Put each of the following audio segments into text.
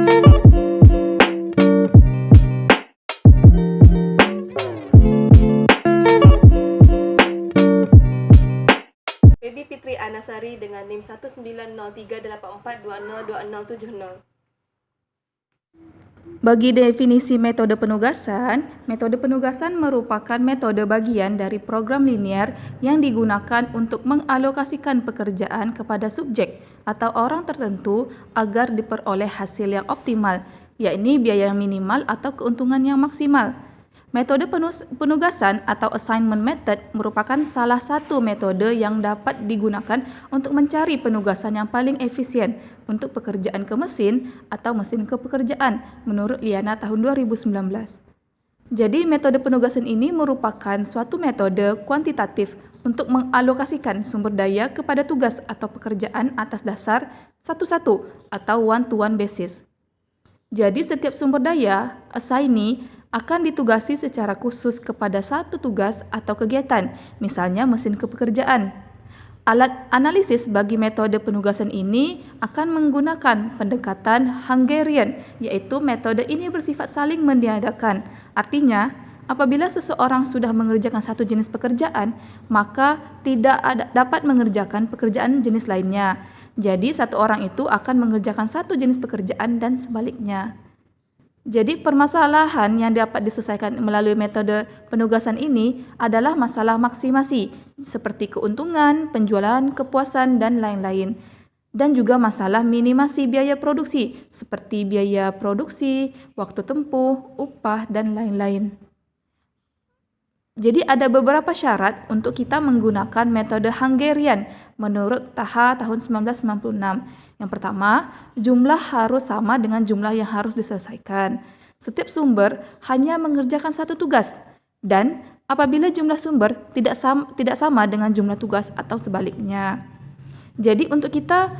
Baby Fitri Anasari dengan NIM 190384202070. Bagi definisi metode penugasan merupakan metode bagian dari program linier yang digunakan untuk mengalokasikan pekerjaan kepada subjek atau orang tertentu agar diperoleh hasil yang optimal, yakni biaya yang minimal atau keuntungan yang maksimal. Metode penugasan atau assignment method merupakan salah satu metode yang dapat digunakan untuk mencari penugasan yang paling efisien untuk pekerjaan ke mesin atau mesin ke pekerjaan menurut Liana tahun 2019. Jadi metode penugasan ini merupakan suatu metode kuantitatif untuk mengalokasikan sumber daya kepada tugas atau pekerjaan atas dasar satu-satu atau one-to-one basis. Jadi setiap sumber daya, assignee, akan ditugasi secara khusus kepada satu tugas atau kegiatan, misalnya mesin kepekerjaan. Alat analisis bagi metode penugasan ini akan menggunakan pendekatan Hungarian, yaitu metode ini bersifat saling meniadakan. Artinya, apabila seseorang sudah mengerjakan satu jenis pekerjaan, maka tidak dapat mengerjakan pekerjaan jenis lainnya. Jadi, satu orang itu akan mengerjakan satu jenis pekerjaan dan sebaliknya. Jadi permasalahan yang dapat diselesaikan melalui metode penugasan ini adalah masalah maksimasi seperti keuntungan, penjualan, kepuasan, dan lain-lain. Dan juga masalah minimasi biaya produksi seperti biaya produksi, waktu tempuh, upah, dan lain-lain. Jadi ada beberapa syarat untuk kita menggunakan metode Hungarian menurut Taha tahun 1996. Yang pertama, jumlah harus sama dengan jumlah yang harus diselesaikan. Setiap sumber hanya mengerjakan satu tugas dan apabila jumlah sumber tidak sama dengan jumlah tugas atau sebaliknya. Jadi untuk kita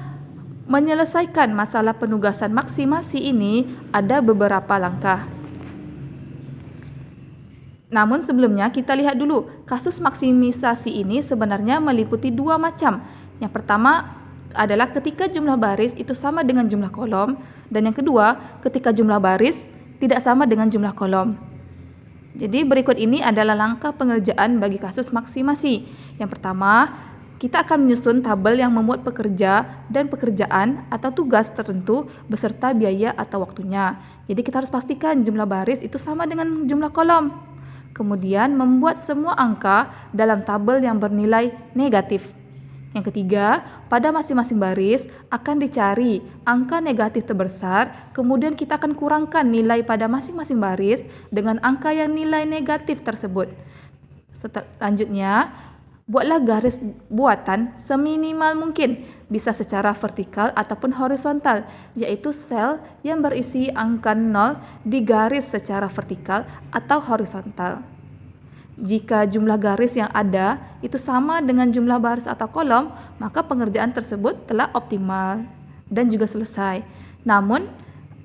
menyelesaikan masalah penugasan maksimasi ini ada beberapa langkah. Namun sebelumnya kita lihat dulu, kasus maksimisasi ini sebenarnya meliputi dua macam. Yang pertama adalah ketika jumlah baris itu sama dengan jumlah kolom, dan yang kedua ketika jumlah baris tidak sama dengan jumlah kolom. Jadi berikut ini adalah langkah pengerjaan bagi kasus maksimasi. Yang pertama, kita akan menyusun tabel yang memuat pekerja dan pekerjaan atau tugas tertentu beserta biaya atau waktunya. Jadi kita harus pastikan jumlah baris itu sama dengan jumlah kolom. Kemudian membuat semua angka dalam tabel yang bernilai negatif. Yang ketiga, pada masing-masing baris akan dicari angka negatif terbesar, kemudian kita akan kurangkan nilai pada masing-masing baris dengan angka yang nilai negatif tersebut. Selanjutnya, buatlah garis buatan seminimal mungkin, bisa secara vertikal ataupun horizontal, yaitu sel yang berisi angka 0 di garis secara vertikal atau horizontal. Jika jumlah garis yang ada itu sama dengan jumlah baris atau kolom, maka pengerjaan tersebut telah optimal dan juga selesai. Namun,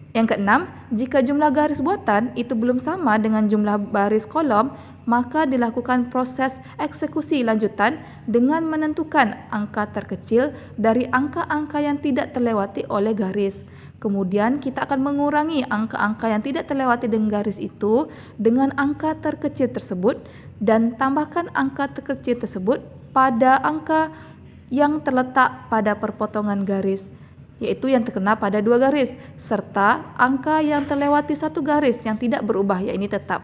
yang keenam, jika jumlah garis buatan itu belum sama dengan jumlah baris kolom, maka dilakukan proses eksekusi lanjutan dengan menentukan angka terkecil dari angka-angka yang tidak terlewati oleh garis. Kemudian kita akan mengurangi angka-angka yang tidak terlewati dengan garis itu dengan angka terkecil tersebut dan tambahkan angka terkecil tersebut pada angka yang terletak pada perpotongan garis, yaitu yang terkena pada dua garis, serta angka yang terlewati satu garis yang tidak berubah, yaitu tetap.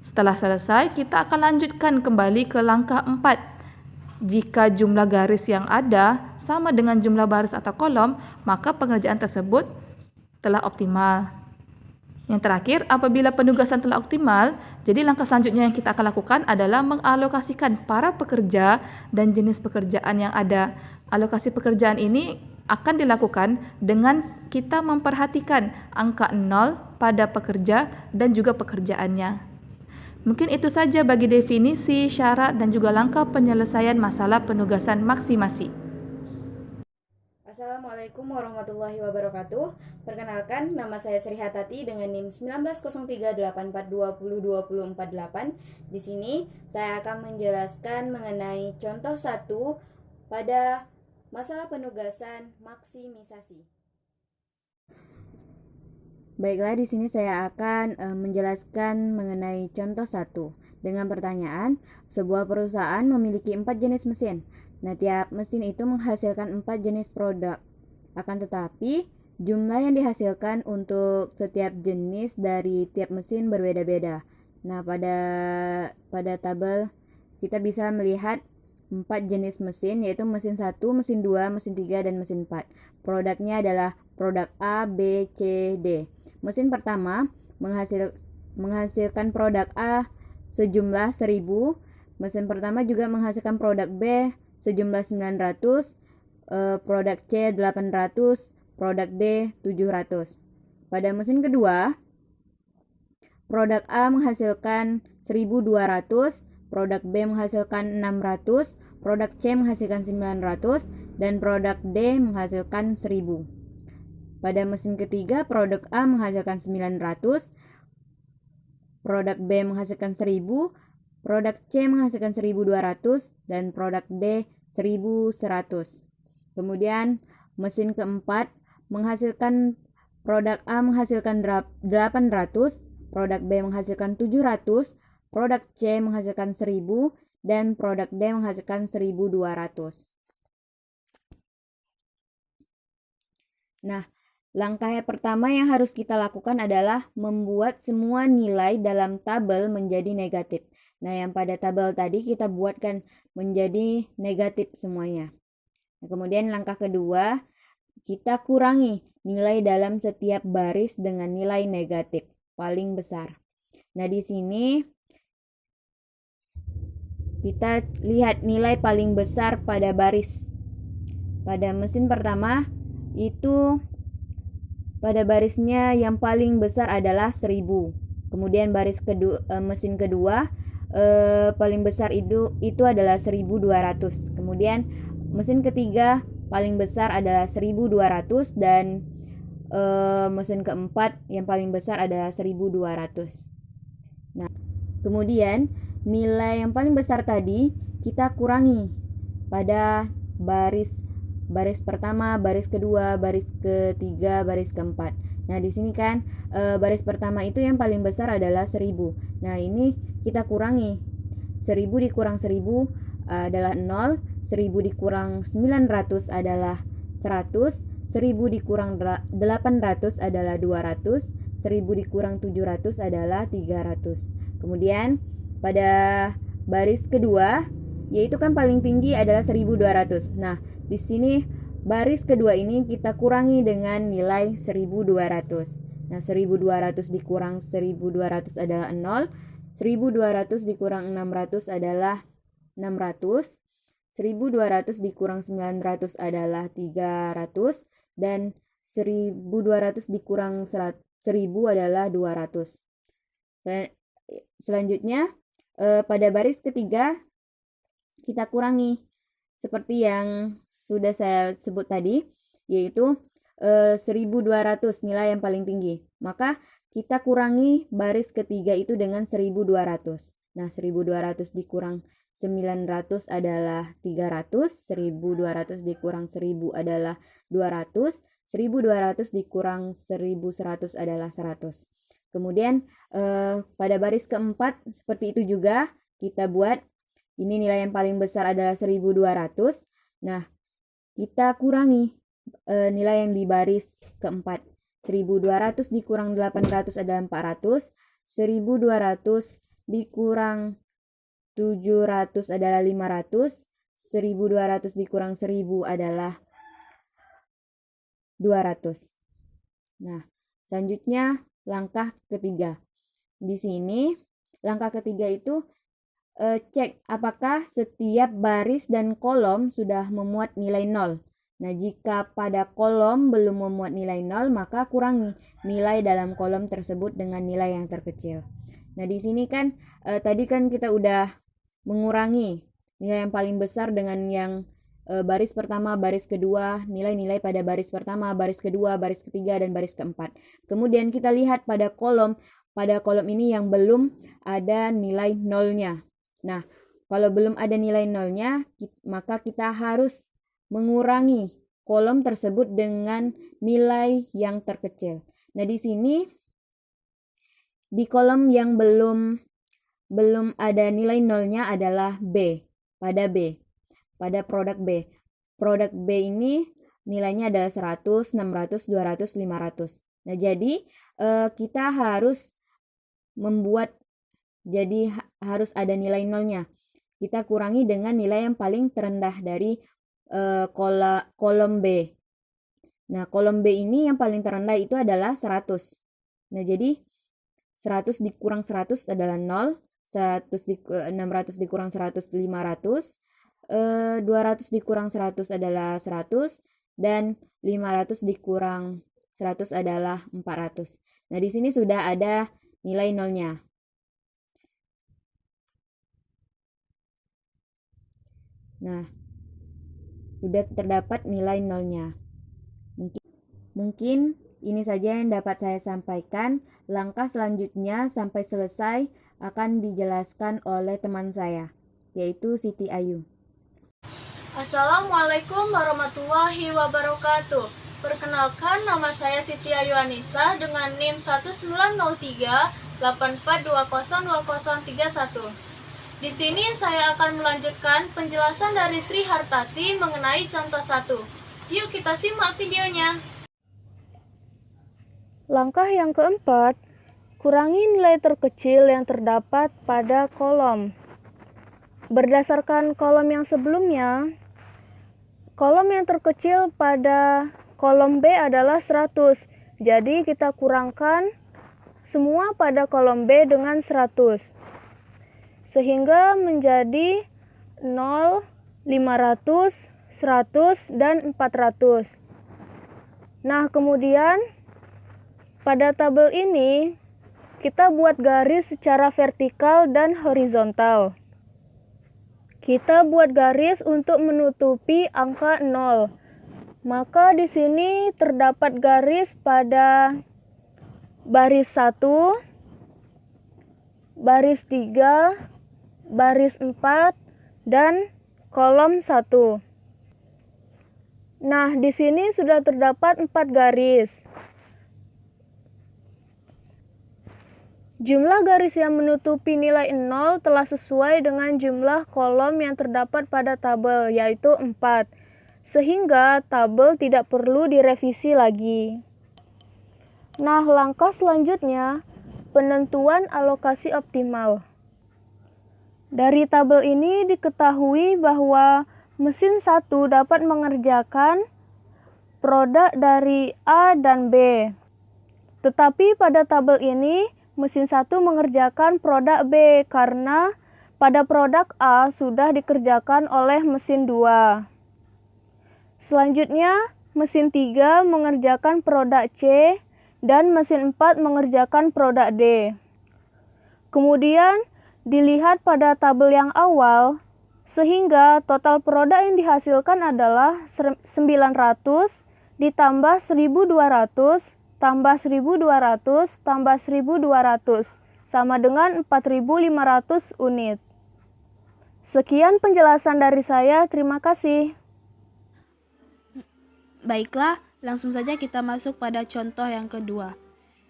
Setelah selesai, kita akan lanjutkan kembali ke langkah 4. Jika jumlah garis yang ada sama dengan jumlah baris atau kolom, maka pengerjaan tersebut telah optimal. Yang terakhir, apabila penugasan telah optimal, jadi langkah selanjutnya yang kita akan lakukan adalah mengalokasikan para pekerja dan jenis pekerjaan yang ada. Alokasi pekerjaan ini akan dilakukan dengan kita memperhatikan angka 0 pada pekerja dan juga pekerjaannya. Mungkin itu saja bagi definisi, syarat, dan juga langkah penyelesaian masalah penugasan maksimasi. Assalamualaikum warahmatullahi wabarakatuh. Perkenalkan, nama saya Sri Hatati dengan NIM 190384202048. Di sini saya akan menjelaskan mengenai contoh 1 pada masalah penugasan maksimisasi. Baiklah, di sini saya akan menjelaskan mengenai contoh 1 dengan pertanyaan, sebuah perusahaan memiliki 4 jenis mesin. Nah, tiap mesin itu menghasilkan 4 jenis produk. Akan tetapi, jumlah yang dihasilkan untuk setiap jenis dari tiap mesin berbeda-beda. Nah, pada tabel kita bisa melihat 4 jenis mesin, yaitu mesin 1, mesin 2, mesin 3, dan mesin 4. Produknya adalah produk A, B, C, D. Mesin pertama menghasilkan produk A sejumlah 1000. Mesin pertama juga menghasilkan produk B sejumlah 900, produk C 800, produk D 700. Pada mesin kedua, produk A menghasilkan 1200, produk B menghasilkan 600, produk C menghasilkan 900, dan produk D menghasilkan 1000. Pada mesin ketiga, produk A menghasilkan 900, produk B menghasilkan 1000, produk C menghasilkan 1200, dan produk D 1100. Kemudian mesin keempat menghasilkan produk A menghasilkan 800, produk B menghasilkan 700, produk C menghasilkan 1000, dan produk D menghasilkan 1200. Nah, langkah yang pertama yang harus kita lakukan adalah membuat semua nilai dalam tabel menjadi negatif. Nah, yang pada tabel tadi kita buatkan menjadi negatif semuanya. Nah, kemudian langkah kedua, kita kurangi nilai dalam setiap baris dengan nilai negatif paling besar. Nah, di sini kita lihat nilai paling besar pada baris. Pada mesin pertama itu pada barisnya yang paling besar adalah 1000. Kemudian baris mesin kedua paling besar itu adalah 1200. Kemudian mesin ketiga paling besar adalah 1200, dan mesin keempat yang paling besar adalah 1200. Nah, kemudian nilai yang paling besar tadi kita kurangi pada baris pertama, baris kedua, baris ketiga, baris keempat. Nah, di sini kan baris pertama itu yang paling besar adalah 1000. Nah, ini kita kurangi. 1000 dikurang 1000 adalah 0, 1000 dikurang 900 adalah 100, 1000 dikurang 800 adalah 200, 1000 dikurang 700 adalah 300. Kemudian pada baris kedua, yaitu kan paling tinggi adalah 1200. Nah, di sini baris kedua ini kita kurangi dengan nilai 1200. Nah, 1200 dikurang 1200 adalah 0, 1200 dikurang 600 adalah 600, 1200 dikurang 900 adalah 300, dan 1200 dikurang 1000 adalah 200. Selanjutnya, pada baris ketiga kita kurangi seperti yang sudah saya sebut tadi, yaitu 1200 nilai yang paling tinggi. Maka kita kurangi baris ketiga itu dengan 1200. Nah, 1200 dikurang 900 adalah 300, 1200 dikurang 1000 adalah 200, 1200 dikurang 1100 adalah 100. Kemudian pada baris keempat seperti itu juga kita buat. Ini nilai yang paling besar adalah 1200. Nah, kita kurangi nilai yang di baris keempat. 1200 dikurang 800 adalah 400. 1200 dikurang 700 adalah 500. 1200 dikurang 1000 adalah 200. Nah, selanjutnya langkah ketiga. Di sini langkah ketiga itu cek apakah setiap baris dan kolom sudah memuat nilai 0. Nah, jika pada kolom belum memuat nilai 0, maka kurangi nilai dalam kolom tersebut dengan nilai yang terkecil. Nah, di sini kan tadi kan kita udah mengurangi nilai yang paling besar dengan yang baris pertama, baris kedua, nilai-nilai pada baris pertama, baris kedua, baris ketiga, dan baris keempat. Kemudian kita lihat pada kolom ini yang belum ada nilai 0-nya. Nah, kalau belum ada nilai 0-nya, maka kita harus mengurangi kolom tersebut dengan nilai yang terkecil. Nah, di sini di kolom yang belum ada nilai nolnya adalah B, pada produk B. Produk B ini nilainya adalah 100, 600, 200, 500. Nah, jadi kita harus harus ada nilai nolnya. Kita kurangi dengan nilai yang paling terendah dari kolom B. Nah, kolom B ini yang paling terendah itu adalah 100. Nah, jadi 100 dikurang 100 adalah 0, 600 dikurang 100, 500, 200 dikurang 100 adalah 100, dan 500 dikurang 100 adalah 400. Nah, di sini sudah ada nilai nolnya. Nah, sudah terdapat nilai nolnya. Mungkin ini saja yang dapat saya sampaikan. Langkah selanjutnya sampai selesai akan dijelaskan oleh teman saya, yaitu Siti Ayu. Assalamualaikum warahmatullahi wabarakatuh. Perkenalkan, nama saya Siti Ayu Anissa dengan NIM 190384202031. Di sini saya akan melanjutkan penjelasan dari Sri Hartati mengenai contoh 1. Yuk kita simak videonya. Langkah yang keempat, kurangi nilai terkecil yang terdapat pada kolom. Berdasarkan kolom yang sebelumnya, kolom yang terkecil pada kolom B adalah 100. Jadi kita kurangkan semua pada kolom B dengan 100. Sehingga menjadi 0, 500, 100, dan 400. Nah, kemudian pada tabel ini kita buat garis secara vertikal dan horizontal. Kita buat garis untuk menutupi angka 0. Maka di sini terdapat garis pada baris 1, baris 3, baris 4, dan kolom 1. Nah, di sini sudah terdapat 4 garis. Jumlah garis yang menutupi nilai 0 telah sesuai dengan jumlah kolom yang terdapat pada tabel, yaitu 4. Sehingga tabel tidak perlu direvisi lagi. Nah, langkah selanjutnya, penentuan alokasi optimal. Dari tabel ini diketahui bahwa mesin 1 dapat mengerjakan produk dari A dan B. Tetapi pada tabel ini, mesin 1 mengerjakan produk B karena pada produk A sudah dikerjakan oleh mesin 2. Selanjutnya, mesin 3 mengerjakan produk C dan mesin 4 mengerjakan produk D. Kemudian, dilihat pada tabel yang awal, sehingga total produk yang dihasilkan adalah 900 ditambah 1200 tambah 1200 tambah 1200 sama dengan 4500 unit. Sekian penjelasan dari saya, terima kasih. Baiklah, langsung saja kita masuk pada contoh yang kedua.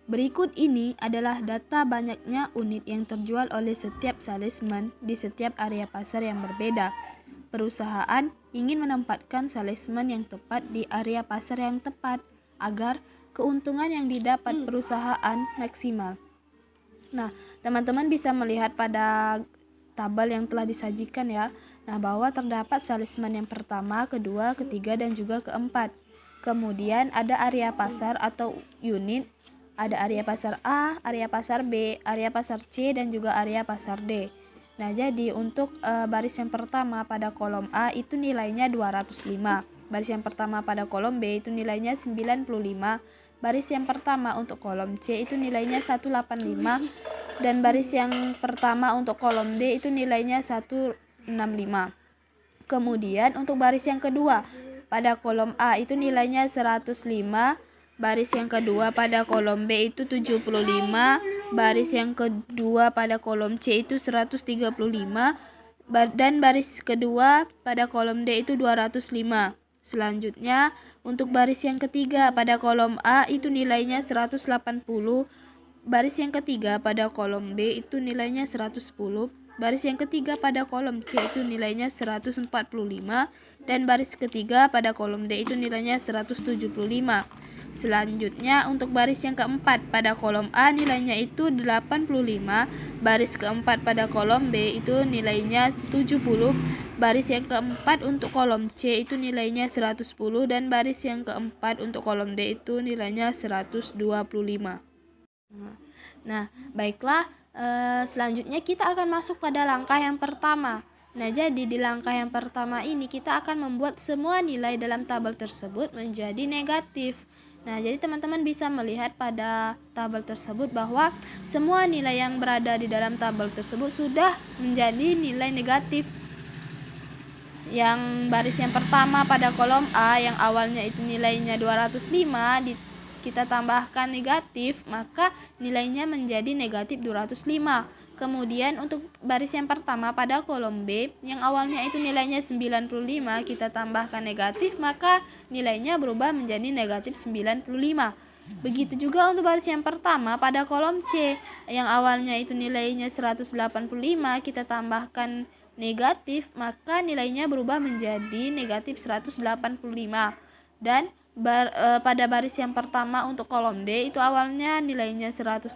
Berikut ini adalah data banyaknya unit yang terjual oleh setiap salesman di setiap area pasar yang berbeda. Perusahaan ingin menempatkan salesman yang tepat di area pasar yang tepat agar keuntungan yang didapat perusahaan maksimal. Nah, teman-teman bisa melihat pada tabel yang telah disajikan ya. Nah, bahwa terdapat salesman yang pertama, kedua, ketiga, dan juga keempat. Kemudian ada area pasar atau unit. Ada area pasar A, area pasar B, area pasar C, dan juga area pasar D. Nah, jadi untuk baris yang pertama pada kolom A itu nilainya 205. Baris yang pertama pada kolom B itu nilainya 95. Baris yang pertama untuk kolom C itu nilainya 185. Dan baris yang pertama untuk kolom D itu nilainya 165. Kemudian untuk baris yang kedua pada kolom A itu nilainya 105. Baris yang kedua pada kolom B itu 75, baris yang kedua pada kolom C itu 135, dan baris kedua pada kolom D itu 205. Selanjutnya, untuk baris yang ketiga pada kolom A itu nilainya 180, baris yang ketiga pada kolom B itu nilainya 110, baris yang ketiga pada kolom C itu nilainya 145, dan baris ketiga pada kolom D itu nilainya 175. Selanjutnya, untuk baris yang keempat pada kolom A nilainya itu 85, baris keempat pada kolom B itu nilainya 70, baris yang keempat untuk kolom C itu nilainya 110, dan baris yang keempat untuk kolom D itu nilainya 125. Nah, baiklah, selanjutnya kita akan masuk pada langkah yang pertama. Nah, jadi di langkah yang pertama ini kita akan membuat semua nilai dalam tabel tersebut menjadi negatif. Nah, jadi teman-teman bisa melihat pada tabel tersebut bahwa semua nilai yang berada di dalam tabel tersebut sudah menjadi nilai negatif. Yang baris yang pertama pada kolom A yang awalnya itu nilainya 205 kita tambahkan negatif, maka nilainya menjadi negatif 205. Kemudian untuk baris yang pertama pada kolom B yang awalnya itu nilainya 95 kita tambahkan negatif, maka nilainya berubah menjadi negatif 95. Begitu juga untuk baris yang pertama pada kolom C yang awalnya itu nilainya 185 kita tambahkan negatif, maka nilainya berubah menjadi negatif 185. Dan pada baris yang pertama untuk kolom D itu awalnya nilainya 165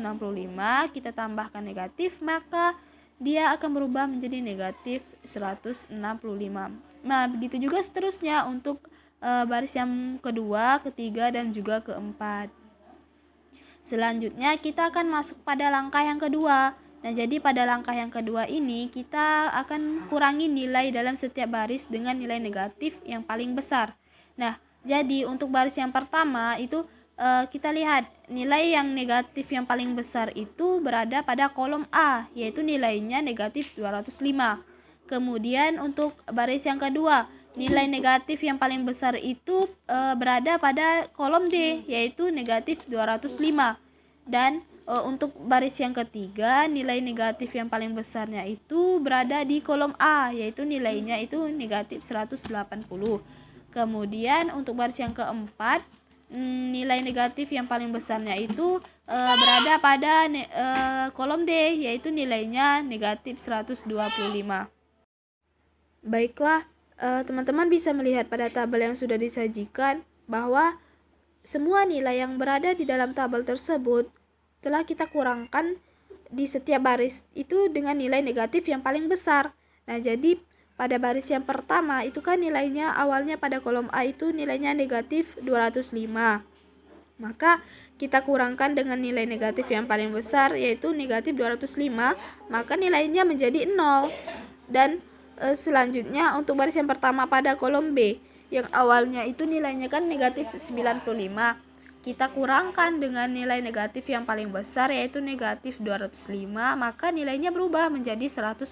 kita tambahkan negatif, maka dia akan berubah menjadi negatif 165. Nah, begitu juga seterusnya untuk baris yang kedua, ketiga, dan juga keempat. Selanjutnya kita akan masuk pada langkah yang kedua. Nah, jadi pada langkah yang kedua ini kita akan kurangi nilai dalam setiap baris dengan nilai negatif yang paling besar. Nah, jadi untuk baris yang pertama itu kita lihat nilai yang negatif yang paling besar itu berada pada kolom A, yaitu nilainya negatif 205. Kemudian untuk baris yang kedua, nilai negatif yang paling besar itu berada pada kolom D, yaitu negatif 205. Dan untuk baris yang ketiga, nilai negatif yang paling besarnya itu berada di kolom A, yaitu nilainya itu negatif 180. Kemudian untuk baris yang keempat, nilai negatif yang paling besarnya itu berada pada kolom D, yaitu nilainya negatif 125. Baiklah, teman-teman bisa melihat pada tabel yang sudah disajikan bahwa semua nilai yang berada di dalam tabel tersebut telah kita kurangkan di setiap baris itu dengan nilai negatif yang paling besar. Nah, jadi pada baris yang pertama itu kan nilainya awalnya pada kolom A itu nilainya negatif 205. Maka kita kurangkan dengan nilai negatif yang paling besar yaitu negatif 205, maka nilainya menjadi 0. Dan selanjutnya untuk baris yang pertama pada kolom B yang awalnya itu nilainya kan negatif 95. Kita kurangkan dengan nilai negatif yang paling besar yaitu negatif 205, maka nilainya berubah menjadi 110.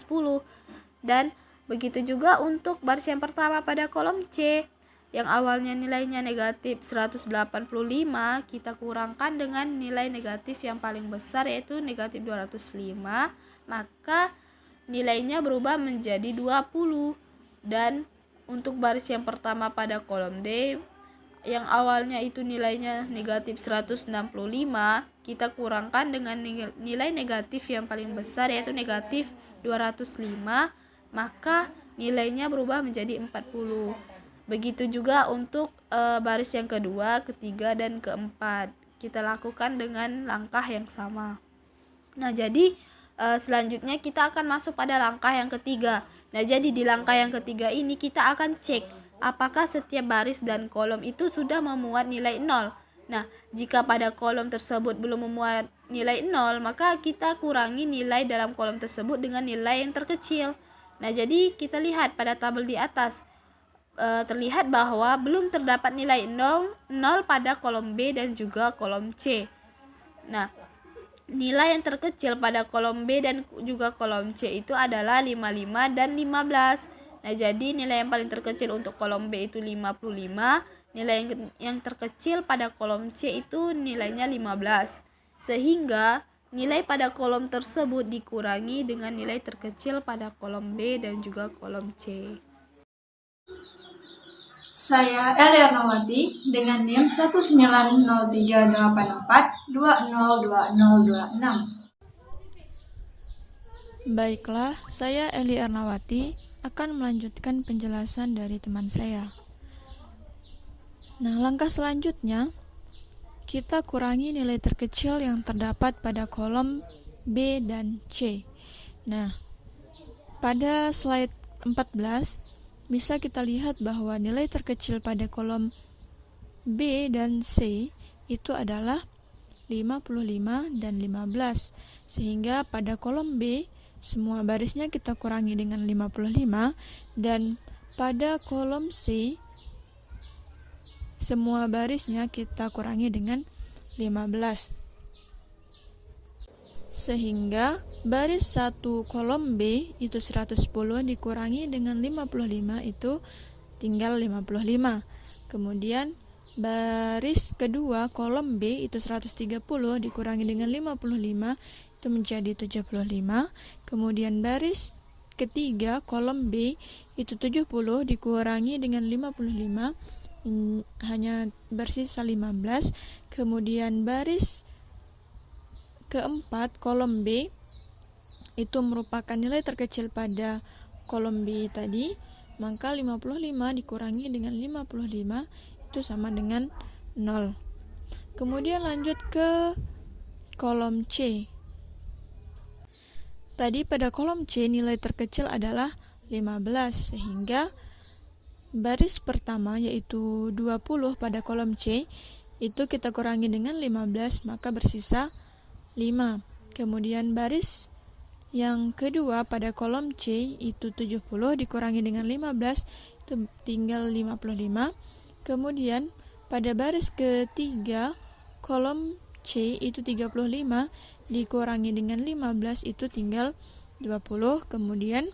Dan begitu juga untuk baris yang pertama pada kolom C yang awalnya nilainya negatif 185, kita kurangkan dengan nilai negatif yang paling besar yaitu negatif 205, maka nilainya berubah menjadi 20. Dan untuk baris yang pertama pada kolom D yang awalnya itu nilainya negatif 165, kita kurangkan dengan nilai negatif yang paling besar yaitu negatif 205, maka nilainya berubah menjadi 40. Begitu juga untuk baris yang kedua, ketiga, dan keempat. Kita lakukan dengan langkah yang sama. Nah, jadi selanjutnya kita akan masuk pada langkah yang ketiga. Nah, jadi di langkah yang ketiga ini kita akan cek apakah setiap baris dan kolom itu sudah memuat nilai 0. Nah, jika pada kolom tersebut belum memuat nilai 0, maka kita kurangi nilai dalam kolom tersebut dengan nilai yang terkecil. Nah, jadi kita lihat pada tabel di atas, terlihat bahwa belum terdapat nilai 0 pada kolom B dan juga kolom C. Nah, nilai yang terkecil pada kolom B dan juga kolom C itu adalah 55 dan 15. Nah, jadi nilai yang paling terkecil untuk kolom B itu 55, nilai yang terkecil pada kolom C itu nilainya 15. Sehingga nilai pada kolom tersebut dikurangi dengan nilai terkecil pada kolom B dan juga kolom C. Saya Eli Ernawati dengan NIM 19038420206. Baiklah, saya Eli Ernawati akan melanjutkan penjelasan dari teman saya. Nah, langkah selanjutnya, kita kurangi nilai terkecil yang terdapat pada kolom B dan C. Nah, pada slide 14, bisa kita lihat bahwa nilai terkecil pada kolom B dan C itu adalah 55 dan 15. Sehingga pada kolom B, semua barisnya kita kurangi dengan 55, dan pada kolom C, semua barisnya kita kurangi dengan 15. Sehingga baris 1 kolom B itu 110 dikurangi dengan 55 itu tinggal 55. Kemudian baris kedua kolom B itu 130 dikurangi dengan 55 itu menjadi 75. Kemudian baris ketiga kolom B itu 70 dikurangi dengan 55 hanya bersisa 15. Kemudian baris keempat kolom B itu merupakan nilai terkecil pada kolom B tadi, maka 55 dikurangi dengan 55 itu sama dengan 0. Kemudian lanjut ke kolom C. Tadi pada kolom C nilai terkecil adalah 15, sehingga baris pertama yaitu 20 pada kolom C itu kita kurangi dengan 15, maka bersisa 5. Kemudian baris yang kedua pada kolom C itu 70 dikurangi dengan 15 itu tinggal 55. Kemudian pada baris ketiga kolom C itu 35 dikurangi dengan 15 itu tinggal 20. Kemudian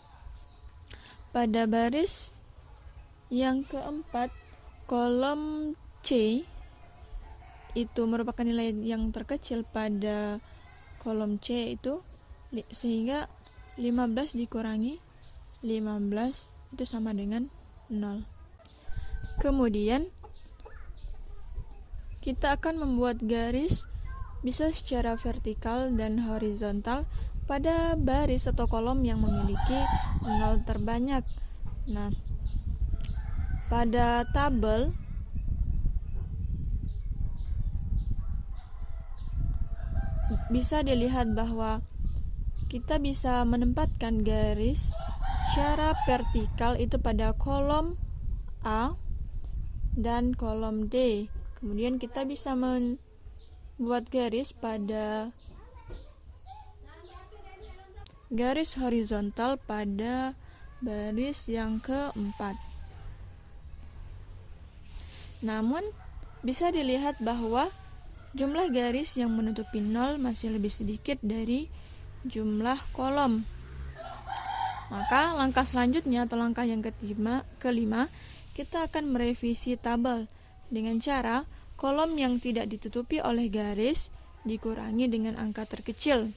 pada baris yang keempat kolom C itu merupakan nilai yang terkecil pada kolom C itu, sehingga 15 dikurangi 15 itu sama dengan 0. Kemudian kita akan membuat garis bisa secara vertikal dan horizontal pada baris atau kolom yang memiliki 0 terbanyak. Nah, pada tabel bisa dilihat bahwa kita bisa menempatkan garis secara vertikal itu pada kolom A dan kolom D. Kemudian kita bisa membuat garis pada garis horizontal pada baris yang keempat. Namun bisa dilihat bahwa jumlah garis yang menutupi 0 masih lebih sedikit dari jumlah kolom. Maka langkah selanjutnya atau langkah yang kelima, kita akan merevisi tabel dengan cara kolom yang tidak ditutupi oleh garis dikurangi dengan angka terkecil.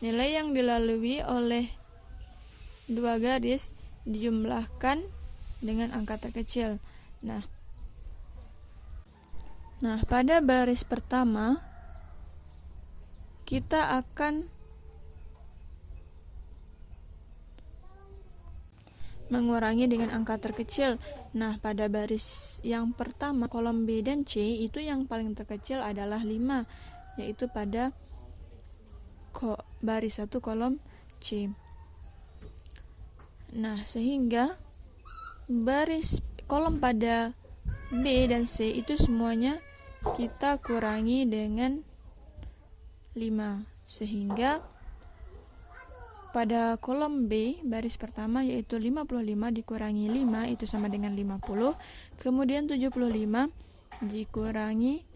Nilai yang dilalui oleh dua garis dijumlahkan dengan angka terkecil. Nah, pada baris pertama kita akan mengurangi dengan angka terkecil. Nah, pada baris yang pertama kolom B dan C itu yang paling terkecil adalah 5, yaitu pada baris 1 kolom C. Nah, sehingga baris kolom pada B dan C itu semuanya kita kurangi dengan 5, sehingga pada kolom B baris pertama yaitu 55 dikurangi 5 itu sama dengan 50. Kemudian 75 dikurangi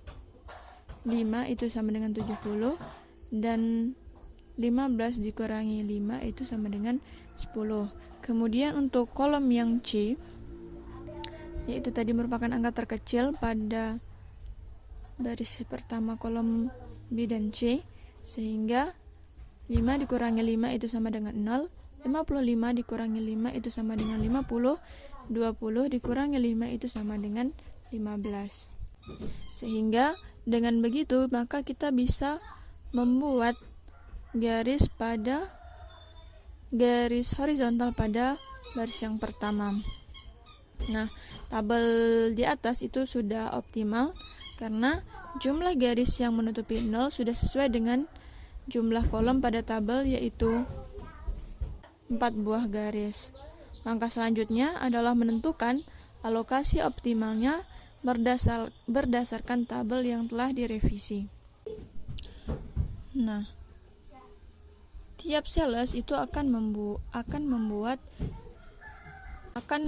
5 itu sama dengan 70, dan 15 dikurangi 5 itu sama dengan 10. Kemudian untuk kolom yang C, yaitu tadi merupakan angka terkecil pada baris pertama kolom B dan C, sehingga 5 dikurangi 5 itu sama dengan 0, 55 dikurangi 5 itu sama dengan 50, 20 dikurangi 5 itu sama dengan 15. Sehingga dengan begitu maka kita bisa membuat garis horizontal pada baris yang pertama. Nah, tabel di atas itu sudah optimal karena jumlah garis yang menutupi 0 sudah sesuai dengan jumlah kolom pada tabel, yaitu 4 buah garis. Langkah selanjutnya adalah menentukan alokasi optimalnya berdasarkan tabel yang telah direvisi. Nah, tiap sales itu akan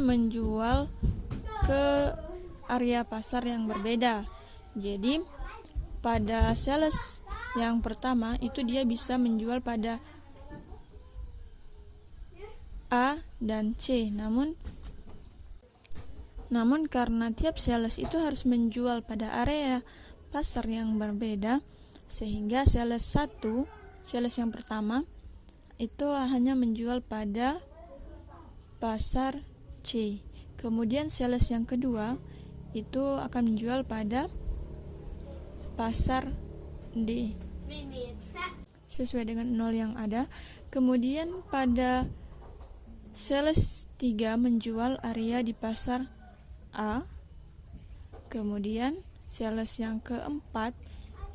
menjual ke area pasar yang berbeda. Jadi pada sales yang pertama itu dia bisa menjual pada A dan C. Namun karena tiap sales itu harus menjual pada area pasar yang berbeda, sehingga sales yang pertama itu hanya menjual pada pasar C. Kemudian sales yang kedua itu akan menjual pada pasar D sesuai dengan 0 yang ada. Kemudian pada sales 3 menjual area di pasar A. Kemudian sales yang keempat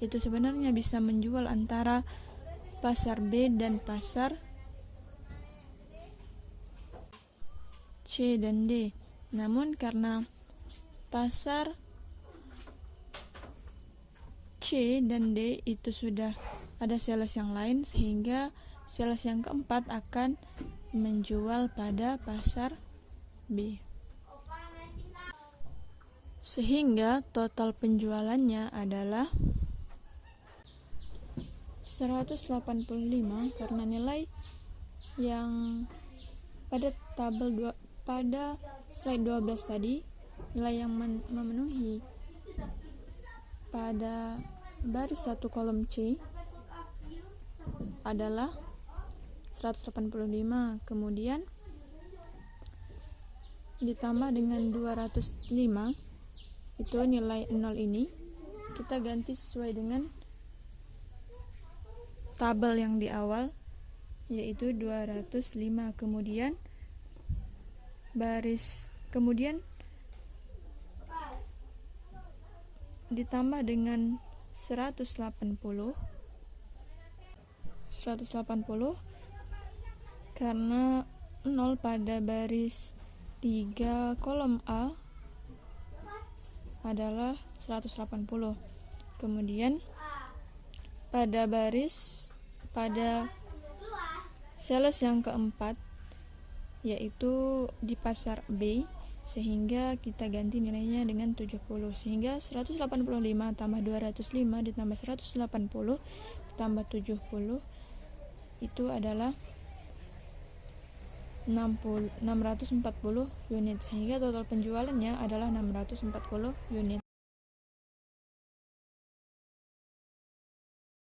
itu sebenarnya bisa menjual antara pasar B dan pasar C dan D. Namun karena pasar C dan D itu sudah ada sales yang lain, sehingga sales yang keempat akan menjual pada pasar B. Sehingga total penjualannya adalah 185 karena nilai yang pada pada slide 12 tadi, nilai yang memenuhi pada baris 1 kolom C adalah 185, kemudian ditambah dengan 205, itu nilai 0 ini kita ganti sesuai dengan tabel yang di awal, yaitu 205. Kemudian ditambah dengan 180 karena 0 pada baris 3 kolom A adalah 180. Kemudian pada sales yang keempat, yaitu di pasar B, sehingga kita ganti nilainya dengan 70, sehingga 185 tambah 205 ditambah 180 ditambah 70 itu adalah 640 unit, sehingga total penjualannya adalah 640 unit.